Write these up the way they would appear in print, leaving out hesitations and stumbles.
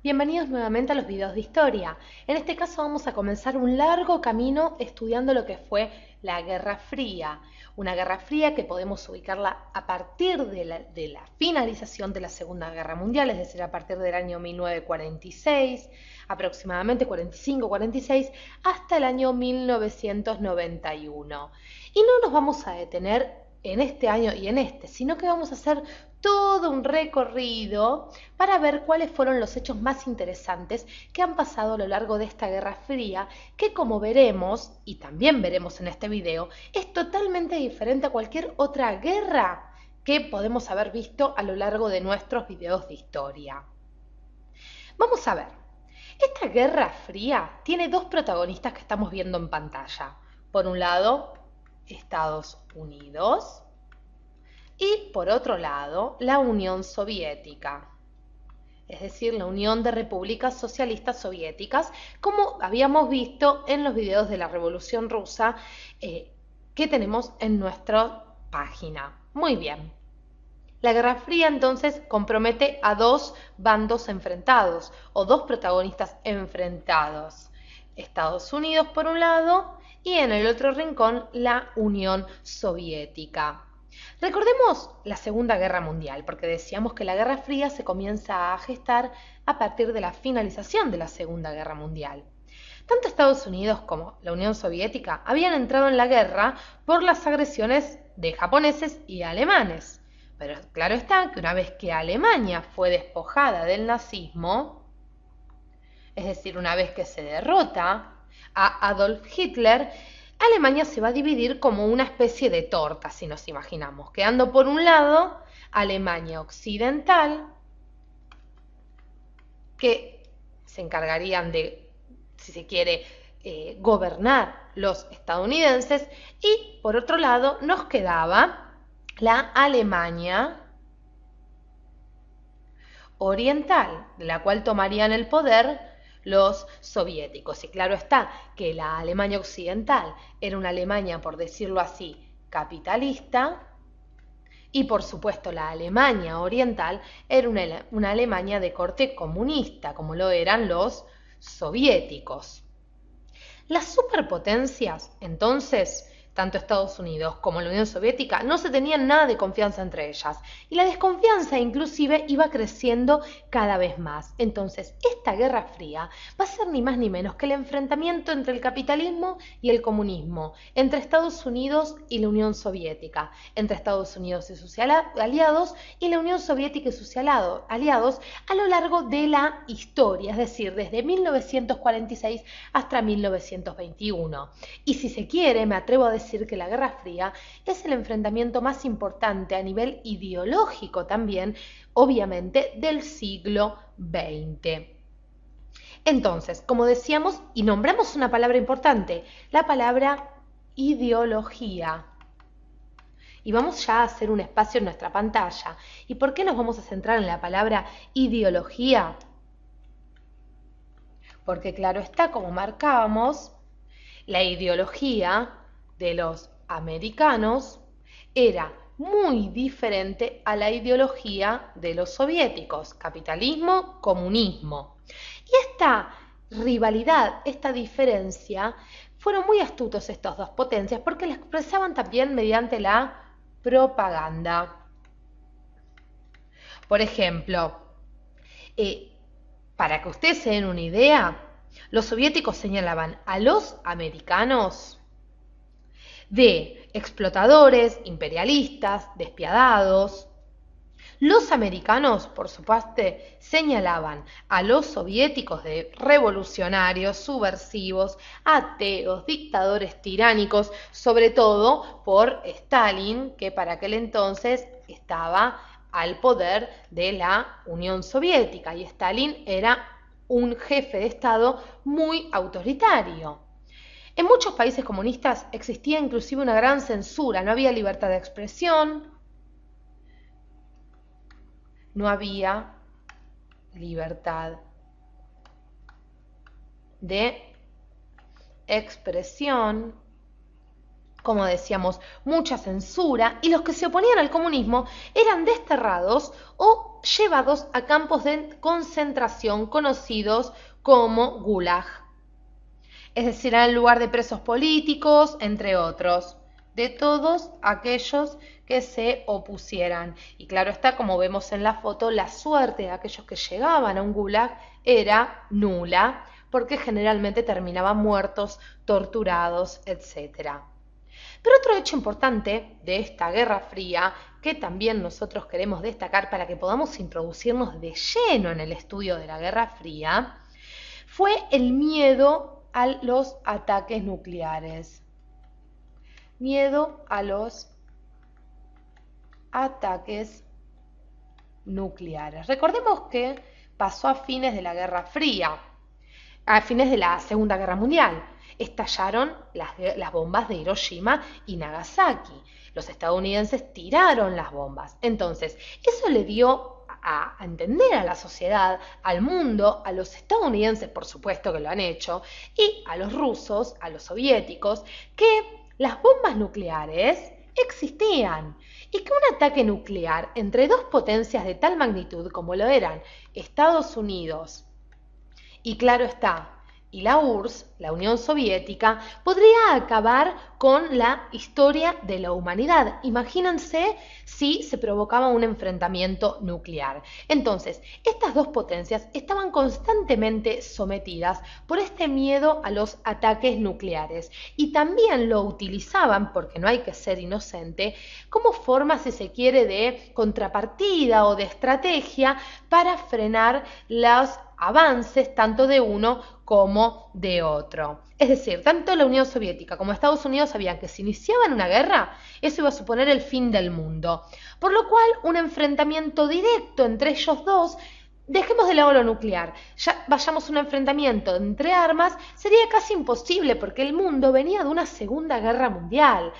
Bienvenidos nuevamente a los videos de historia. En este caso vamos a comenzar un largo camino estudiando lo que fue la Guerra Fría. Una Guerra Fría que podemos ubicarla a partir de la finalización de la Segunda Guerra Mundial, es decir, a partir del año 1946, aproximadamente 45-46, hasta el año 1991. Y no nos vamos a detener en este año y en este, sino que vamos a hacer todo un recorrido para ver cuáles fueron los hechos más interesantes que han pasado a lo largo de esta Guerra Fría, que como veremos, y también veremos en este video, es totalmente diferente a cualquier otra guerra que podemos haber visto a lo largo de nuestros videos de historia. Vamos a ver, esta Guerra Fría tiene dos protagonistas que estamos viendo en pantalla. Por un lado, Estados Unidos, y por otro lado, la Unión Soviética, es decir, la Unión de Repúblicas Socialistas Soviéticas, como habíamos visto en los videos de la Revolución Rusa que tenemos en nuestra página. Muy bien. La Guerra Fría entonces compromete a dos bandos enfrentados, o dos protagonistas enfrentados. Estados Unidos por un lado y en el otro rincón la Unión Soviética. Recordemos la Segunda Guerra Mundial, porque decíamos que la Guerra Fría se comienza a gestar a partir de la finalización de la Segunda Guerra Mundial. Tanto Estados Unidos como la Unión Soviética habían entrado en la guerra por las agresiones de japoneses y alemanes. Pero claro está que una vez que Alemania fue despojada del nazismo, es decir, una vez que se derrota a Adolf Hitler, Alemania se va a dividir como una especie de torta, si nos imaginamos, quedando por un lado Alemania Occidental, que se encargarían de, si se quiere, gobernar los estadounidenses, y por otro lado nos quedaba la Alemania Oriental, de la cual tomarían el poder los soviéticos. Y claro está que la Alemania Occidental era una Alemania, por decirlo así, capitalista, y por supuesto la Alemania Oriental era una Alemania de corte comunista, como lo eran los soviéticos. Las superpotencias, entonces, tanto Estados Unidos como la Unión Soviética, no se tenían nada de confianza entre ellas, y la desconfianza inclusive iba creciendo cada vez más. Entonces, esta Guerra Fría va a ser ni más ni menos que el enfrentamiento entre el capitalismo y el comunismo, entre Estados Unidos y la Unión Soviética, entre Estados Unidos y sus aliados y la Unión Soviética y sus aliados a lo largo de la historia, es decir, desde 1946 hasta 1921. Y si se quiere, me atrevo a decir que la Guerra Fría es el enfrentamiento más importante a nivel ideológico también, obviamente, del siglo XX. Entonces, como decíamos, y nombramos una palabra importante, la palabra ideología. Y vamos ya a hacer un espacio en nuestra pantalla. ¿Y por qué nos vamos a centrar en la palabra ideología? Porque claro está, como marcábamos, la ideología de los americanos era muy diferente a la ideología de los soviéticos, capitalismo, comunismo. Y esta rivalidad, esta diferencia, fueron muy astutos estas dos potencias porque la expresaban también mediante la propaganda. Por ejemplo, para que ustedes se den una idea, los soviéticos señalaban a los americanos de explotadores, imperialistas, despiadados. Los americanos, por su parte, señalaban a los soviéticos de revolucionarios, subversivos, ateos, dictadores tiránicos, sobre todo por Stalin, que para aquel entonces estaba al poder de la Unión Soviética, y Stalin era un jefe de Estado muy autoritario. En muchos países comunistas existía inclusive una gran censura, no había libertad de expresión, no había libertad de expresión, como decíamos, mucha censura, y los que se oponían al comunismo eran desterrados o llevados a campos de concentración conocidos como Gulag. Es decir, era el lugar de presos políticos, entre otros, de todos aquellos que se opusieran. Y claro está, como vemos en la foto, la suerte de aquellos que llegaban a un Gulag era nula, porque generalmente terminaban muertos, torturados, etc. Pero otro hecho importante de esta Guerra Fría, que también nosotros queremos destacar para que podamos introducirnos de lleno en el estudio de la Guerra Fría, fue el miedo a los ataques nucleares. Miedo a los ataques nucleares. Recordemos que pasó a fines de la Guerra Fría, a fines de la Segunda Guerra Mundial. Estallaron las bombas de Hiroshima y Nagasaki. Los estadounidenses tiraron las bombas. Entonces, eso le dio a entender a la sociedad, al mundo, a los estadounidenses, por supuesto que lo han hecho, y a los rusos, a los soviéticos, que las bombas nucleares existían y que un ataque nuclear entre dos potencias de tal magnitud como lo eran Estados Unidos y, claro está, y la URSS, la Unión Soviética, podría acabar con la historia de la humanidad. Imagínense si se provocaba un enfrentamiento nuclear. Entonces, estas dos potencias estaban constantemente sometidas por este miedo a los ataques nucleares y también lo utilizaban, porque no hay que ser inocente, como forma, si se quiere, de contrapartida o de estrategia para frenar los avances tanto de uno como de otro. Es decir, tanto la Unión Soviética como Estados Unidos sabían que si iniciaban una guerra, eso iba a suponer el fin del mundo. Por lo cual, un enfrentamiento directo entre ellos dos, dejemos de lado lo nuclear, ya vayamos a un enfrentamiento entre armas, sería casi imposible porque el mundo venía de una Segunda Guerra Mundial.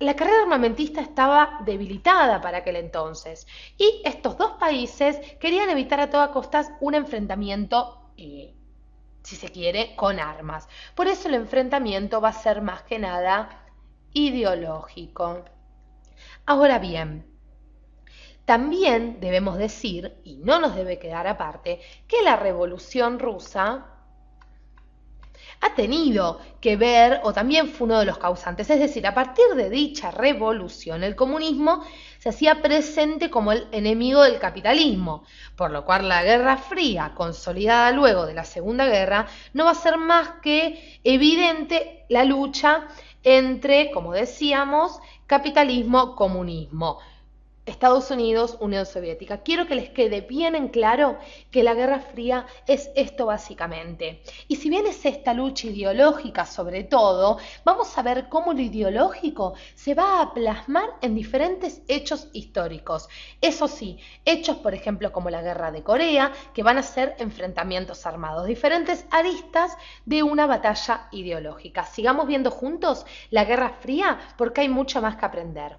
La carrera armamentista estaba debilitada para aquel entonces y estos dos países querían evitar a toda costa un enfrentamiento, si se quiere, con armas. Por eso el enfrentamiento va a ser más que nada ideológico. Ahora bien, también debemos decir, y no nos debe quedar aparte, que la Revolución Rusa ha tenido que ver, o también fue uno de los causantes, es decir, a partir de dicha revolución, el comunismo se hacía presente como el enemigo del capitalismo, por lo cual la Guerra Fría, consolidada luego de la Segunda Guerra, no va a ser más que evidente la lucha entre, como decíamos, capitalismo-comunismo. Estados Unidos, Unión Soviética. Quiero que les quede bien en claro que la Guerra Fría es esto básicamente. Y si bien es esta lucha ideológica sobre todo, vamos a ver cómo lo ideológico se va a plasmar en diferentes hechos históricos. Eso sí, hechos por ejemplo como la Guerra de Corea, que van a ser enfrentamientos armados, diferentes aristas de una batalla ideológica. Sigamos viendo juntos la Guerra Fría porque hay mucho más que aprender.